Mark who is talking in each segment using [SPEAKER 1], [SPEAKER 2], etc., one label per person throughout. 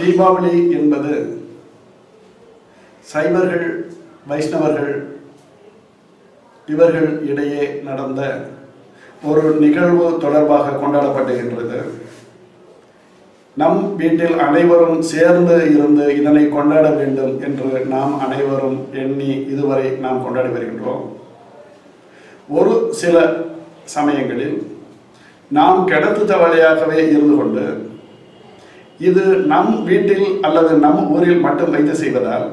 [SPEAKER 1] தீபாவளி என்பது சைவர்கள் வைஷ்ணவர்கள் இவர்கள் இடையே நடந்த ஒரு நிகழ்வு தொடர்பாக கொண்டாடப்படுகின்றது. நம் வீட்டில் அனைவரும் சேர்ந்து இருந்து இதனை கொண்டாட வேண்டும் என்று நாம் அனைவரும் எண்ணி இதுவரை நாம் கொண்டாடி வருகின்றோம். ஒரு சில சமயங்களில் நாம் கிடத்து தவளையாகவே இருந்து கொண்டு இது நம் வீட்டில் அல்லது நம் ஊரில் மட்டும் வைத்து செய்வதால்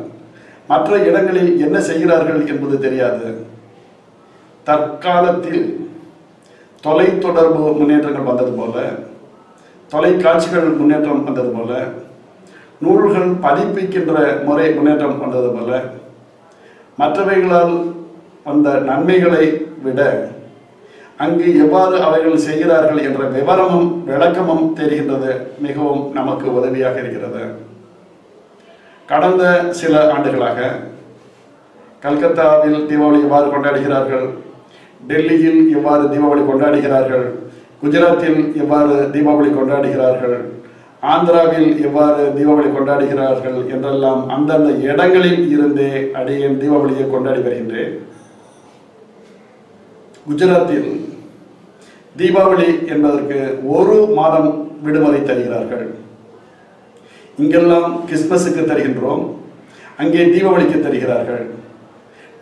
[SPEAKER 1] மற்ற இடங்களில் என்ன செய்கிறார்கள் என்பது தெரியாது. தற்காலத்தில் தொலைத்தொடர்பு முன்னேற்றங்கள் வந்தது போல, தொலைக்காட்சிகள் முன்னேற்றம் வந்தது போல, நூல்கள் பதிப்பிக்கின்ற முறை முன்னேற்றம் வந்தது போல, மற்றவைகளால் வந்த நன்மைகளை விட அங்கு எவ்வாறு அவைகள் செய்கிறார்கள் என்ற விவரமும் விளக்கமும் தெரிகின்றது. மிகவும் நமக்கு உதவியாக இருக்கிறது. கடந்த சில ஆண்டுகளாக கல்கத்தாவில் தீபாவளி எவ்வாறு கொண்டாடுகிறார்கள், டெல்லியில் எவ்வாறு தீபாவளி கொண்டாடுகிறார்கள், குஜராத்தில் எவ்வாறு தீபாவளி கொண்டாடுகிறார்கள், ஆந்திராவில் எவ்வாறு தீபாவளி கொண்டாடுகிறார்கள் என்றெல்லாம் அந்தந்த இடங்களில் இருந்தே அடியேன் தீபாவளியை கொண்டாடி வருகின்றேன். குஜராத்தில் தீபாவளி என்பதற்கு ஒரு மாதம் விடுமுறை தருகிறார்கள். இங்கெல்லாம் கிறிஸ்மஸுக்கு தருகின்றோம், அங்கே தீபாவளிக்கு தருகிறார்கள்.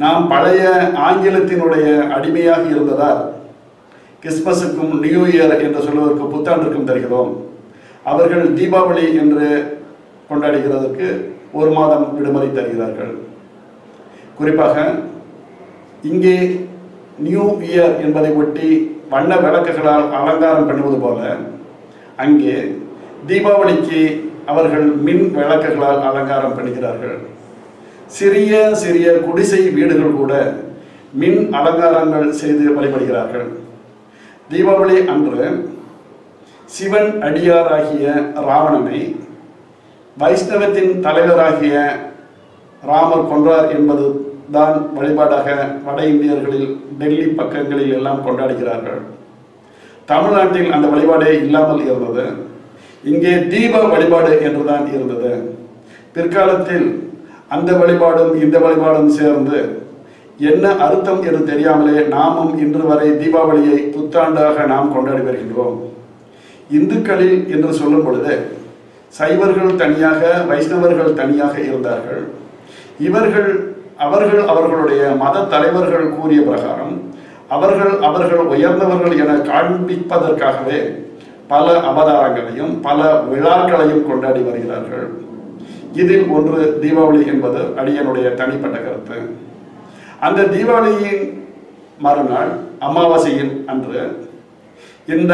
[SPEAKER 1] நாம் பழைய ஆங்கிலத்தினுடைய அடிமையாக இருந்ததால் கிறிஸ்மஸுக்கும் நியூ இயர் என்று சொல்வதற்கு புத்தாண்டிற்கும் தருகிறோம். அவர்கள் தீபாவளி என்று கொண்டாடுகிறதற்கு ஒரு மாதம் விடுமுறை தருகிறார்கள். குறிப்பாக இங்கே நியூ இயர் என்பதை ஒட்டி வண்ண விளக்குகளால் அலங்காரம் பண்ணுவது போல அங்கே தீபாவளிக்கு அவர்கள் மின் விளக்குகளால் அலங்காரம் பண்ணுகிறார்கள். சிறிய சிறிய குடிசை வீடுகள் கூட மின் அலங்காரங்கள் செய்து வழிபடுகிறார்கள். தீபாவளி அன்று சிவன் அடியாராகிய ராவணனை வைஷ்ணவத்தின் தலைவராகிய ராமர் கொன்றார் என்பது தான் வழிபாடாக வட இந்தியர்களில் டெல்லி பக்கங்களில் எல்லாம் கொண்டாடுகிறார்கள். தமிழ்நாட்டில் அந்த வழிபாடே இல்லாமல் இருந்தது. இங்கே தீப வழிபாடு என்றுதான் இருந்தது. பிற்காலத்தில் அந்த வழிபாடும் இந்த வழிபாடும் சேர்ந்து என்ன அர்த்தம் என்று தெரியாமலே நாமும் இன்று வரை தீபாவளியை புத்தாண்டாக நாம் கொண்டாடி வருகின்றோம். இந்துக்களில் என்று சொல்லும் பொழுது சைவர்கள் தனியாக, வைஷ்ணவர்கள் தனியாக இருந்தார்கள். அவர்கள் அவர்களுடைய மத தலைவர்கள் கூறிய பிரகாரம் அவர்கள் உயர்ந்தவர்கள் என காண்பிப்பதற்காகவே பல அவதாரங்களையும் பல விழாக்களையும் கொண்டாடி வருகிறார்கள். இதில் ஒன்று தீபாவளி என்பது அடியனுடைய தனிப்பட்ட கருத்து. அந்த தீபாவளியின் மறுநாள் அமாவாசையின் அன்று இந்த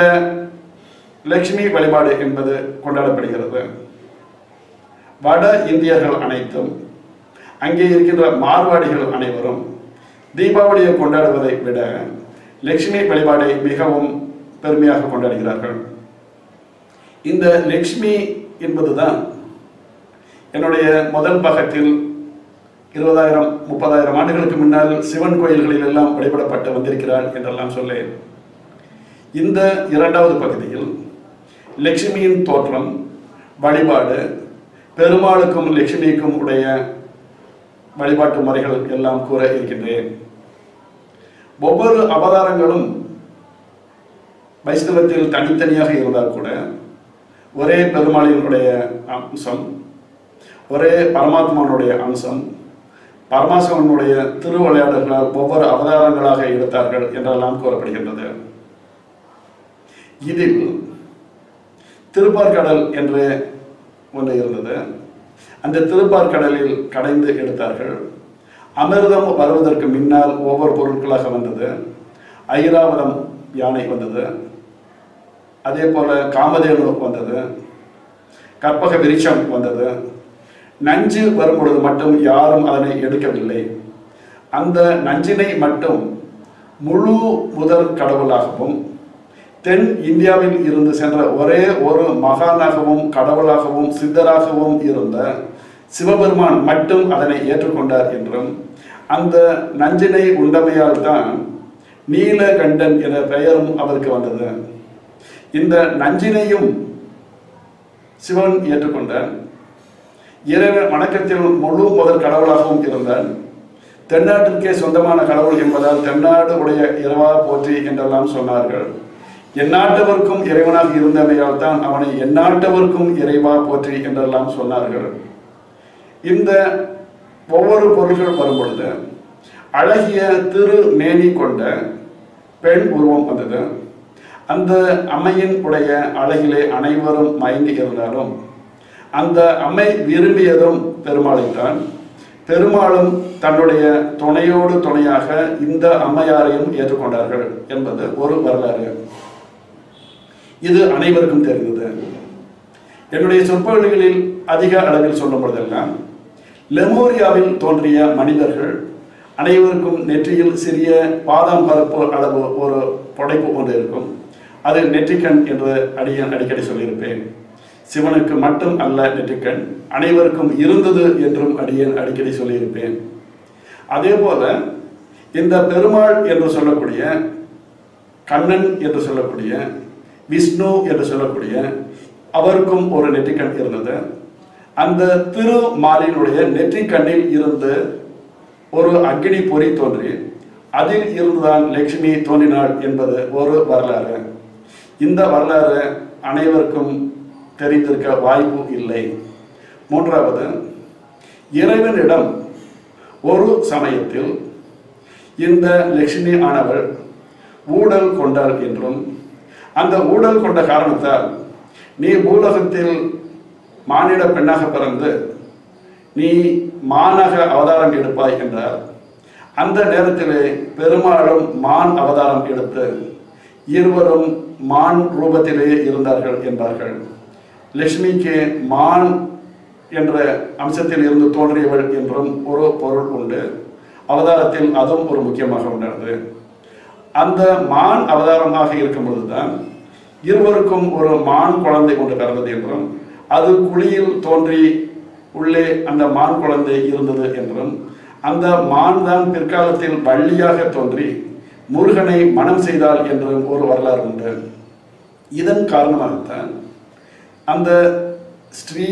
[SPEAKER 1] லட்சுமி வழிபாடு என்பது கொண்டாடப்படுகிறது. வட இந்தியர்கள் அனைத்தும், அங்கே இருக்கின்ற மார்வாடிகள் அனைவரும் தீபாவளியை கொண்டாடுவதை விட லட்சுமி வழிபாடை மிகவும் பெருமையாக கொண்டாடுகிறார்கள். இந்த லட்சுமி என்பதுதான் என்னுடைய முதல் பாகத்தில் 20,000-30,000 ஆண்டுகளுக்கு முன்னால் சிவன் கோயில்களில் எல்லாம் வழிபடப்பட்டு வந்திருக்கிறாள் என்றெல்லாம் சொல்லேன். இந்த இரண்டாவது பகுதியில் லட்சுமியின் தோற்றம், வழிபாடு, பெருமாளுக்கும் லட்சுமிக்கும் உடைய வழிபாட்டு முறைகள் எல்லாம் கூற இருக்கின்றேன். ஒவ்வொரு அவதாரங்களும் வைஷ்ணவத்தில் தனித்தனியாக இருந்தால் கூட ஒரே பெருமாளினுடைய அம்சம், ஒரே பரமாத்மானுடைய அம்சம், பரமாசிவனுடைய திருவிளையாடல்களால் ஒவ்வொரு அவதாரங்களாக எடுத்தார்கள் என்றெல்லாம் கூறப்படுகின்றது. இதில் திருப்பார்கடல் என்று ஒன்று இருந்தது. அந்த திருப்பார்கடலில் கடைந்து எடுத்தார்கள். அமிர்தம் வருவதற்கு முன்னால் ஒவ்வொரு பொருட்களாக வந்தது. ஐராவதம் யானை வந்தது, அதே போல காமதேனு வந்தது, கற்பக விருட்சம் வந்தது. நஞ்சு வரும்பொழுது மட்டும் யாரும் அதனை எடுக்கவில்லை. அந்த நஞ்சினை மட்டும் முழு முதற் கடவுளாகவும் தென் இந்தியாவில் இருந்து சென்ற ஒரே ஒரு மகானாகவும் கடவுளாகவும் சித்தராகவும் இருந்த சிவபெருமான் மட்டும் அதனை ஏற்றுக்கொண்டார் என்றும், அந்த நஞ்சினை உண்டமையால் தான் நீலகண்டன் என்ற பெயரும் அவருக்கு வந்தது. இந்த நஞ்சினையும் சிவன் ஏற்றுக்கொண்டார். இறைவன் வணக்கத்தில் முழு முதற் கடவுளாகவும் இருந்தார். தென்னாட்டிற்கே சொந்தமான கடவுள் என்பதால் தென்னாடு உடைய இறைவா போற்றி என்றெல்லாம் சொன்னார்கள். எந்நாட்டவர்க்கும் இறைவனாக இருந்தமையால் தான் அவனை எந்நாட்டவர்க்கும் இறைவா போற்றி என்றெல்லாம் சொன்னார்கள். இந்த ஒவ்வொரு பொருள்கள் வரும்பொழுது அழகிய திரு மேனி கொண்ட பெண் உருவம் வந்தது. அந்த அம்மையின் உடைய அழகிலே அனைவரும் மயங்கி இருந்தாலும் அந்த அம்மை விரும்பியதும் பெருமாளைத்தான். பெருமாளும் தன்னுடைய துணையோடு துணையாக இந்த அம்மையாரையும் ஏற்றுக்கொண்டார்கள் என்பது ஒரு வரலாறு. இது அனைவருக்கும் தெரிந்தது. என்னுடைய சொற்பொழிகளில் அதிக அளவில் சொல்லும் பொழுதெல்லாம் லெமோரியாவில் தோன்றிய மனிதர்கள் அனைவருக்கும் நெற்றியில் சிறிய பாதாம் பருப்பு அளவு ஒரு படைப்பு ஒன்று இருக்கும். அது நெற்றிக்கண் என்று அடிக்கடி சொல்லியிருப்பேன். சிவனுக்கு மட்டும் அல்ல நெற்றிக்கண், அனைவருக்கும் இருந்தது என்றும் அடிக்கடி சொல்லியிருப்பேன். அதே போல இந்த பெருமாள் என்று சொல்லக்கூடிய, கண்ணன் என்று சொல்லக்கூடிய, விஷ்ணு என்று சொல்லக்கூடிய அவருக்கும் ஒரு நெற்றிக்கண் இருந்தது. அந்த திருமாலினுடைய நெற்றிக்கண்ணில் இருந்து ஒரு அக்னி பொறி தோன்றி அதில் இருந்துதான் லட்சுமி தோன்றினாள் என்பது ஒரு வரலாறு. இந்த வரலாறு அனைவருக்கும் தெரிந்திருக்க வாய்ப்பு இல்லை. மூன்றாவது, இறைவனிடம் ஒரு சமயத்தில் இந்த லட்சுமி ஆனவள் ஊடல் கொண்டாள் என்றும், அந்த ஊடல் கொண்ட காரணத்தால் நீ பூலோகத்தில் மானிட பெண்ணாக பிறந்து நீ மானாக அவதாரம் எடுப்பாய் என்றார். அந்த நேரத்திலே பெருமாளும் மான் அவதாரம் எடுத்து இருவரும் மான் ரூபத்திலே இருந்தார்கள் என்பார்கள். லட்சுமிக்கு மான் என்ற அம்சத்தில் இருந்து தோன்றியவள் என்றும் ஒரு பொருள் உண்டு. அவதாரத்தில் அதுவும் ஒரு முக்கியமாக உள்ளது. அந்த மான் அவதாரமாக இருக்கும் பொழுதுதான் இருவருக்கும் ஒரு மான் குழந்தை கொண்டு பிறந்தது என்றும், அது குழியில் தோன்றி உள்ளே அந்த மான் குழந்தை இருந்தது என்றும், அந்த மான் தான் பிற்காலத்தில் வள்ளியாக தோன்றி முருகனை மனம் செய்தாள் என்றும் ஒரு வரலாறு உண்டு. இதன் காரணமாகத்தான் அந்த ஸ்ரீ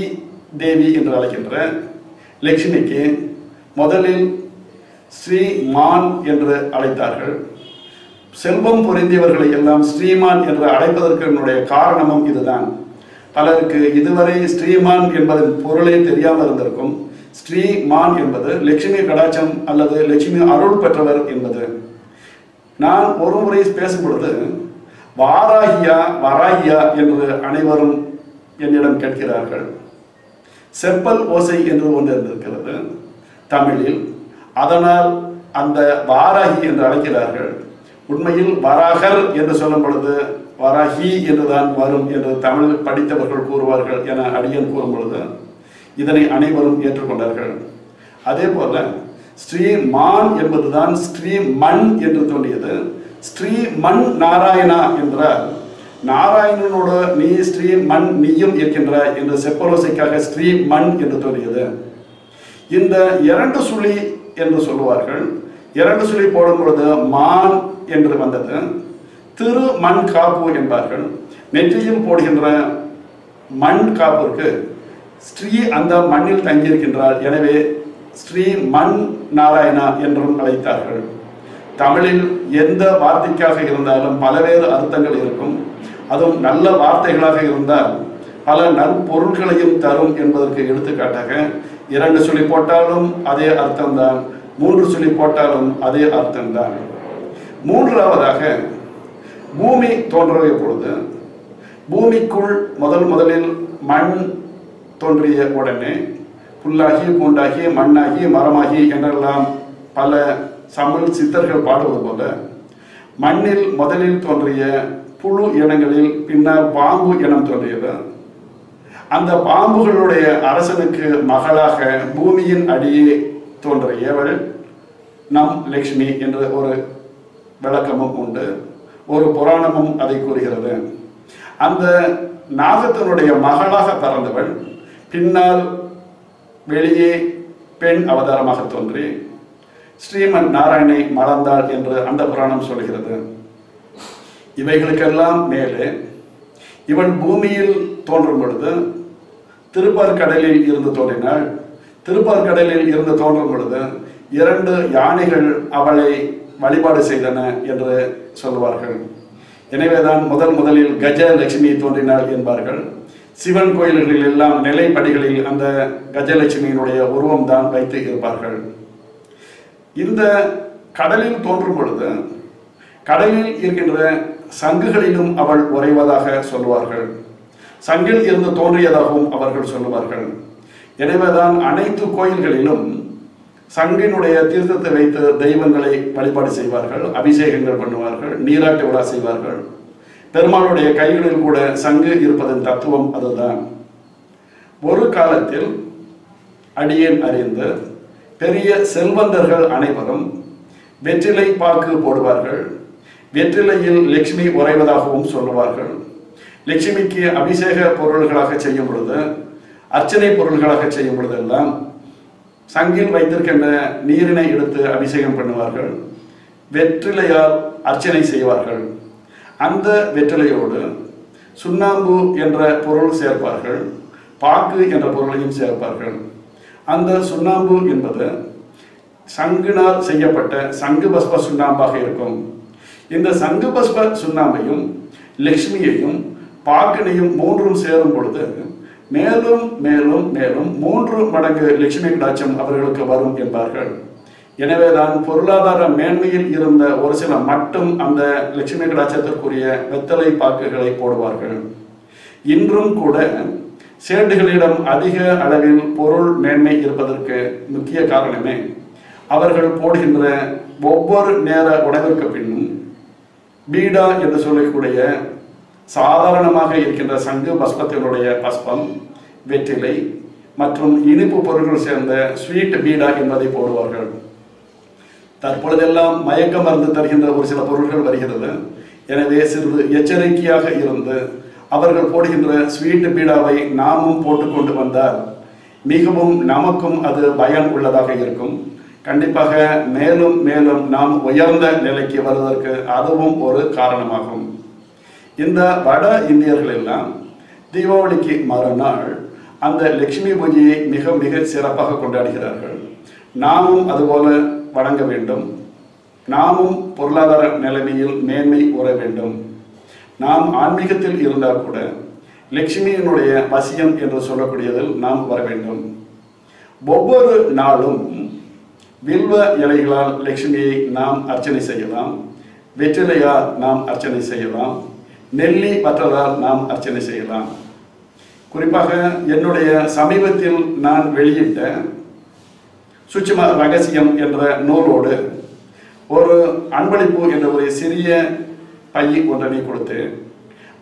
[SPEAKER 1] தேவி என்று அழைக்கின்ற லட்சுமிக்கு முதலில் ஸ்ரீ மான் என்று அழைத்தார்கள். செல்வம் பொருந்தியவர்களை எல்லாம் ஸ்ரீமான் என்று அழைப்பதற்கு காரணமும் இதுதான். பலருக்கு இதுவரை ஸ்ரீமான் என்பதன் பொருளே தெரியாமல் இருந்திருக்கும். ஸ்ரீமான் என்பது லட்சுமி கடாட்சம் அல்லது லட்சுமி அருள் பெற்றவர் என்பது. நான் ஒரு முறை பேசும் பொழுது வாராகியா வராகியா என்று அனைவரும் என்னிடம் கேட்கிறார்கள். செப்பல் ஓசை என்று ஒன்று இருந்திருக்கிறது தமிழில், அதனால் அந்த வாராகி என்று அழைக்கிறார்கள். உண்மையில் வராகர் என்று சொல்லும் பொழுது வராகி என்றுதான் வரும் என்று தமிழ் படித்தவர்கள் கூறுவார்கள் என அடியன் கூறும் பொழுது இதனை அனைவரும் ஏற்றுக்கொண்டார்கள். அதே போல ஸ்ரீ மான் என்பதுதான் ஸ்ரீ மண் என்று தோன்றியது. ஸ்ரீ மண் நாராயணா என்றால் நாராயணனோடு நீ ஸ்ரீ மண் நீயும் இருக்கின்றாய் என்று செப்பலோசைக்காக ஸ்ரீ மண் என்று தோன்றியது. இந்த இரண்டு சுழி என்று சொல்லுவார்கள். இரண்டு சுழி போடும் பொழுது மான் என்று வந்தது. திரு மண் காப்பு என்பார்கள். நெற்றியில் போடுகின்ற மண் காப்பிற்கு ஸ்ரீ அந்த மண்ணில் தங்கியிருக்கின்றார், எனவே ஸ்ரீ மண் நாராயணா என்றும் அழைத்தார்கள். தமிழில் எந்த வார்த்தைக்காக இருந்தாலும் பலவேறு அர்த்தங்கள் இருக்கும். அதுவும் நல்ல வார்த்தைகளாக இருந்தால் பல நற்பொருட்களையும் தரும் என்பதற்கு எடுத்துக்காட்டாக இரண்டு சொல்லி போட்டாலும் அதே அர்த்தம்தான், மூன்று சொல்லி போட்டாலும் அதே அர்த்தம்தான். மூன்றாவதாக பூமி தோன்றிய பொழுது பூமிக்குள் முதலில் மண் தோன்றிய உடனே புல்லாகி பூண்டாகி மண்ணாகி மரமாகி என்றெல்லாம் பல தமிழ் சித்தர்கள் பாடுவது போல மண்ணில் முதலில் தோன்றிய புழு இனங்களில் பின்னர் பாம்பு இனம் தோன்றியது. அந்த பாம்புகளுடைய அரசனுக்கு மகளாக பூமியின் அடியே தோன்றியவள் நம் லக்ஷ்மி என்று ஒரு விளக்கமும் உண்டு, ஒரு புராணமும் அதை கூறுகிறது. அந்த நாகத்தினுடைய மகளாக பிறந்தவள் பின்னால் வெளியே பெண் அவதாரமாக தோன்றி ஸ்ரீமன் நாராயணை மணந்தாள் என்று அந்த புராணம் சொல்கிறது. இவைகளுக்கெல்லாம் மேலே இவள் பூமியில் தோன்றும் பொழுது திருப்பார்கடலில் இருந்து தோன்றினாள். திருப்பார்கடலில் இருந்து தோன்றும் பொழுது 2 யானைகள் அவளை வழிபாடு செய்தன என்று சொல்வார்கள். எனவேதான் முதலில் கஜலட்சுமி தோன்றினாள் என்பார்கள். சிவன் கோயில்களில் எல்லாம் நிலைப்படிகளில் அந்த கஜலட்சுமியினுடைய உருவம் தான் வைத்து இருப்பார்கள். இந்த கடலில் தோன்றும் பொழுது கடலில் இருக்கின்ற சங்குகளிலும் அவள் உறைவதாக சொல்லுவார்கள். சங்கில் இருந்து தோன்றியதாகவும் அவர்கள் சொல்லுவார்கள். எனவேதான் அனைத்து கோயில்களிலும் சங்கினுடைய தீர்த்தத்தை வைத்து தெய்வங்களை வழிபாடு செய்வார்கள், அபிஷேகங்கள் பண்ணுவார்கள், நீராட்டு விழா செய்வார்கள். பெருமாளுடைய கைகளில் கூட சங்கு இருப்பதன் தத்துவம் அதுதான். ஒரு காலத்தில் அடியேன் அறிந்து பெரிய செல்வந்தர்கள் அனைவரும் வெற்றிலை பாக்கு போடுவார்கள். வெற்றிலையில் லட்சுமி உறைவதாகவும் சொல்லுவார்கள். லட்சுமிக்கு அபிஷேக பொருள்களாக செய்யும் பொழுது, அர்ச்சனை பொருள்களாக செய்யும் பொழுதெல்லாம் சங்கில் வைத்திருக்கின்ற நீரினை எடுத்து அபிஷேகம் பண்ணுவார்கள். வெற்றிலையால் அர்ச்சனை செய்வார்கள். அந்த வெற்றிலையோடு சுண்ணாம்பு என்ற பொருள் சேர்ப்பார்கள், பாக்கு என்ற பொருளையும் சேர்ப்பார்கள். அந்த சுண்ணாம்பு என்பது சங்கினால் செய்யப்பட்ட சங்கு பஸ்ப சுண்ணாம்பாக இருக்கும். இந்த சங்கு பஸ்ப சுண்ணாம்பையும் லக்ஷ்மியையும் பாக்கினையும் 3ம் சேரும் பொழுது மேலும் மேலும் மேலும் 3 மடங்கு லட்சுமி கடாட்சம் அவர்களுக்கு வரும் என்பார்கள். எனவேதான் பொருளாதார மேன்மையில் இருந்த ஒரு சில மட்டும் அந்த லட்சுமி கடாட்சத்திற்குரிய வெத்தலை பாக்குகளை போடுவார்கள். இன்றும் கூட சேட்டுகளிடம் அதிக அளவில் பொருள் மேன்மை இருப்பதற்கு முக்கிய காரணமே அவர்கள் போடுகின்ற ஒவ்வொரு நேர உணவிற்கு பின்னும் பீடா என்று சொல்லக்கூடிய சாதாரணமாக இருக்கின்ற சங்கு பஸ்பத்தினுடைய பஸ்பம், வெற்றிலை மற்றும் இனிப்பு பொருட்கள் சேர்ந்த ஸ்வீட் பீடா என்பதை போடுவார்கள். தற்பொழுதெல்லாம் மயக்க மருந்து தருகின்ற ஒரு சில பொருட்கள் வருகிறது. எனவே சிறிது எச்சரிக்கையாக இருந்து அவர்கள் போடுகின்ற ஸ்வீட் பீடாவை நாமும் போட்டுக்கொண்டு வந்தால் மிகவும் நமக்கும் அது பயன் உள்ளதாக இருக்கும். கண்டிப்பாக மேலும் மேலும் நாம் உயர்ந்த நிலைக்கு வருவதற்கு அதுவும் ஒரு காரணமாகும். இந்த வட இந்தியர்கள் எல்லாம் தீபாவளிக்கு மறுநாள் அந்த லட்சுமி பூஜையை மிக மிக சிறப்பாக கொண்டாடுகிறார்கள். நாமும் அதுபோல வணங்க வேண்டும். நாமும் பொருளாதார நிலைமையில் மேன்மை உற வேண்டும். நாம் ஆன்மீகத்தில் இருந்தால் கூட லட்சுமியினுடைய வசியம் என்று சொல்லக்கூடியதில் நாம் வர வேண்டும். ஒவ்வொரு நாளும் வில்வ இலைகளால் லட்சுமியை நாம் அர்ச்சனை செய்யலாம். வெற்றிலையால் நாம் அர்ச்சனை செய்யலாம். நெல்லி பற்றலால் நாம் அர்ச்சனை செய்யலாம். குறிப்பாக என்னுடைய சமீபத்தில் நான் வெளியிட்ட சூட்சும ரகசியம் என்ற நூலோடு ஒரு அன்பளிப்பு என்ற ஒரு சிறிய பை ஒன்றனை கொடுத்து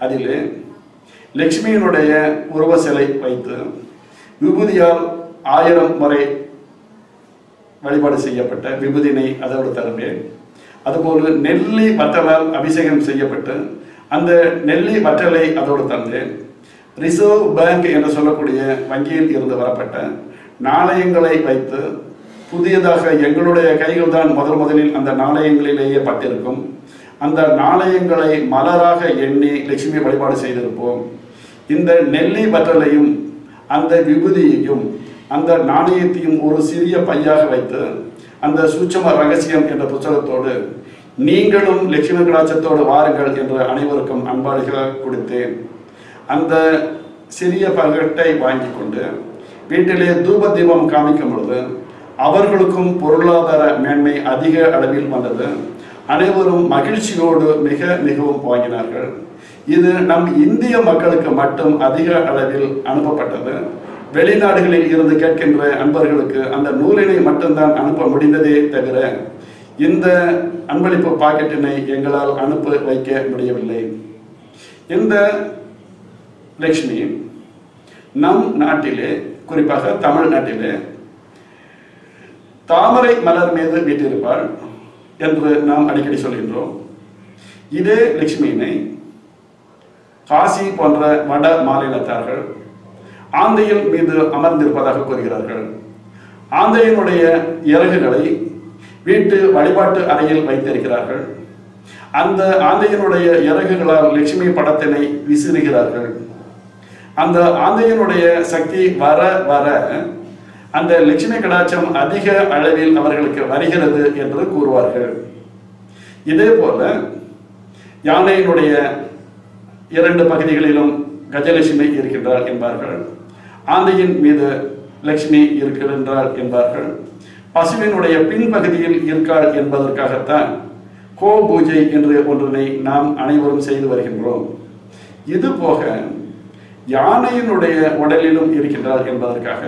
[SPEAKER 1] அதில் லட்சுமியினுடைய உருவ சிலை வைத்து விபூதியால் 1000 முறை வழிபாடு செய்யப்பட்ட விபூதினை அதோடு தருவேன். அதுபோல் நெல்லி வற்றலால் அபிஷேகம் செய்யப்பட்டு அந்த நெல்லி வற்றலை அதோடு தந்தேன். ரிசர்வ் பேங்க் என்று சொல்லக்கூடிய வங்கியில் இருந்து வரப்பட்ட நாணயங்களை வைத்து புதியதாக எங்களுடைய கைகள் தான் முதலில் அந்த நாணயங்களிலேயே பட்டிருக்கும். அந்த நாணயங்களை மலராக எண்ணி லட்சுமி வழிபாடு செய்திருப்போம். இந்த நெல்லி வற்றலையும் அந்த விபூதியையும் அந்த நாணயத்தையும் ஒரு சிறிய பையாக வைத்து அந்த சூட்சும ரகசியம் என்ற புத்தகத்தோடு நீங்களும் லட்சுமி கடாட்சத்தோடு வாருங்கள் என்று அனைவருக்கும் அன்பாளிகளாக கொடுத்தேன். அந்த சிறிய பகட்டை வாங்கி கொண்டு வீட்டிலே தூப தீபம் காமிக்கும் பொழுது அவர்களுக்கும் பொருளாதார மேன்மை அதிக அளவில் வந்தது. அனைவரும் மகிழ்ச்சியோடு மிகவும் வாங்கினார்கள். இது நம் இந்திய மக்களுக்கு மட்டும் அதிக அளவில் அனுப்பப்பட்டது. வெளிநாடுகளில் இருந்து கேட்கின்ற அன்பர்களுக்கு அந்த நூலினை மட்டும்தான் அனுப்ப முடிந்ததே தவிர இந்த அன்பளிப்பு பாக்கெட்டினை எங்களால் அனுப்ப வைக்க முடியவில்லை. இந்த லட்சுமி நம் நாட்டிலே, குறிப்பாக தமிழ்நாட்டிலே, தாமரை மலர் மீது வீட்டிருப்பாள் என்று நாம் அடிக்கடி சொல்கின்றோம். இதே லட்சுமியினை காசி போன்ற வட மாநிலத்தார்கள் ஆந்தையின் மீது அமர்ந்திருப்பதாக கூறுகிறார்கள். ஆந்தையினுடைய இறகுகளை வீட்டு வழிபாட்டு அறையில் வைத்திருக்கிறார்கள். அந்த ஆந்தையினுடைய இறகுகளால் லட்சுமி படத்தினை விசிறுகிறார்கள். அந்த ஆந்தையினுடைய சக்தி வர வர அந்த லட்சுமி கடாட்சம் அதிக அளவில் அவர்களுக்கு வருகிறது என்று கூறுவார்கள். இதே போல யானையினுடைய 2 பகுதிகளிலும் கஜலட்சுமி இருக்கின்றாள் என்பார்கள். ஆந்தையின் மீது லட்சுமி இருக்கின்றாள் என்பார்கள். பசுவினுடைய பின்பகுதியில் இருக்காள் என்பதற்காகத்தான் கோ பூஜை என்று ஒன்றினை நாம் அனைவரும் செய்து வருகின்றோம். இது போக யானையினுடைய உடலிலும் இருக்கின்றாள் என்பதற்காக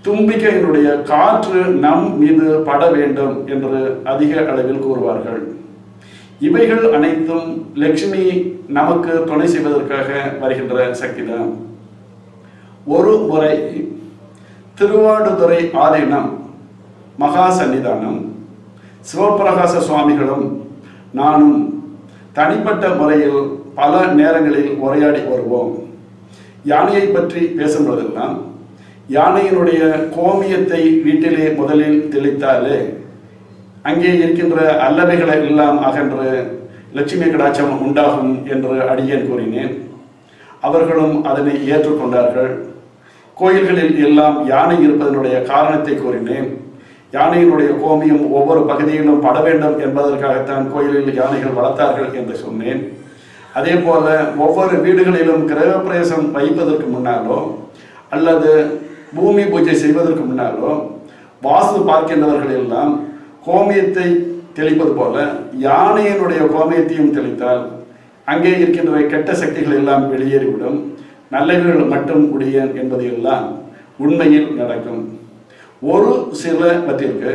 [SPEAKER 1] தும்பிக்கையினுடைய காற்று நம் மீது பட வேண்டும் என்று அதிக அளவில் கூறுவார்கள். இவைகள் அனைத்தும் லட்சுமி நமக்கு துணை செய்வதற்காக வருகின்ற சக்திதான். ஒரு முறை திருவாடுதுறை ஆதீனம் மகா சன்னிதானம் சிவபிரகாச சுவாமிகளும் நானும் தனிப்பட்ட முறையில் பல நேரங்களில் உரையாடி வருவோம். யானையை பற்றி பேசும்போதெல்லாம் யானையினுடைய கோமியத்தை வீட்டிலே முதலில் தெளித்தாலே அங்கே இருக்கின்ற அல்லவைகளை எல்லாம் அகன்று லட்சுமி கடாட்சம் உண்டாகும் என்று அடியேன் கூறினேன். அவர்களும் அதனை ஏற்றுக்கொண்டார்கள். கோயில்களில் எல்லாம் யானை இருப்பதனுடைய காரணத்தை கூறினேன். யானையினுடைய கோமியம் ஒவ்வொரு பகுதியிலும் பட வேண்டும் என்பதற்காகத்தான் கோயிலில் யானைகள் வளர்த்தார்கள் என்று சொன்னேன். அதே போல ஒவ்வொரு வீடுகளிலும் கிரகப்பிரவேசம் வைப்பதற்கு முன்னாலோ அல்லது பூமி பூஜை செய்வதற்கு முன்னாலோ வாஸ்து பார்க்கின்றவர்கள் எல்லாம் கோமியத்தை தெளிப்பது போல யானையினுடைய கோமியத்தையும் தெளித்தால் அங்கே இருக்கின்ற கெட்ட சக்திகள் எல்லாம் வெளியேறிவிடும், நல்லவர்கள் மட்டும் முடியும் என்பது எல்லாம் உண்மையில் நடக்கும். ஒரு சிலவற்றிற்கு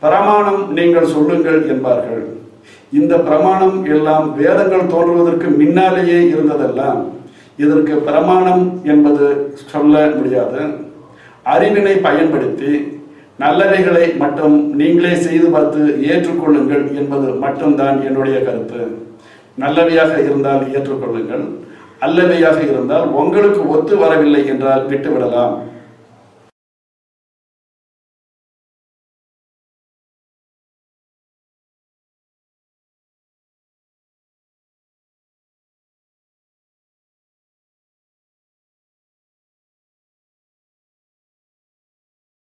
[SPEAKER 1] பிரமாணம் நீங்கள் சொல்லுங்கள் என்பார்கள். இந்த பிரமாணம் எல்லாம் வேதங்கள் தோன்றுவதற்கு முன்னாலேயே இருந்ததெல்லாம். இதற்கு பிரமாணம் என்பது சொல்ல முடியாது. அறிவினை பயன்படுத்தி நல்லவைகளை மட்டும் நீங்களே செய்து பார்த்து ஏற்றுக்கொள்ளுங்கள் என்பது மட்டும்தான் என்னுடைய கருத்து. நல்லவையாக இருந்தால் ஏற்றுக்கொள்ளுங்கள், அல்லவையாக இருந்தால் உங்களுக்கு ஒத்து வரவில்லை என்றால் விட்டுவிடலாம்.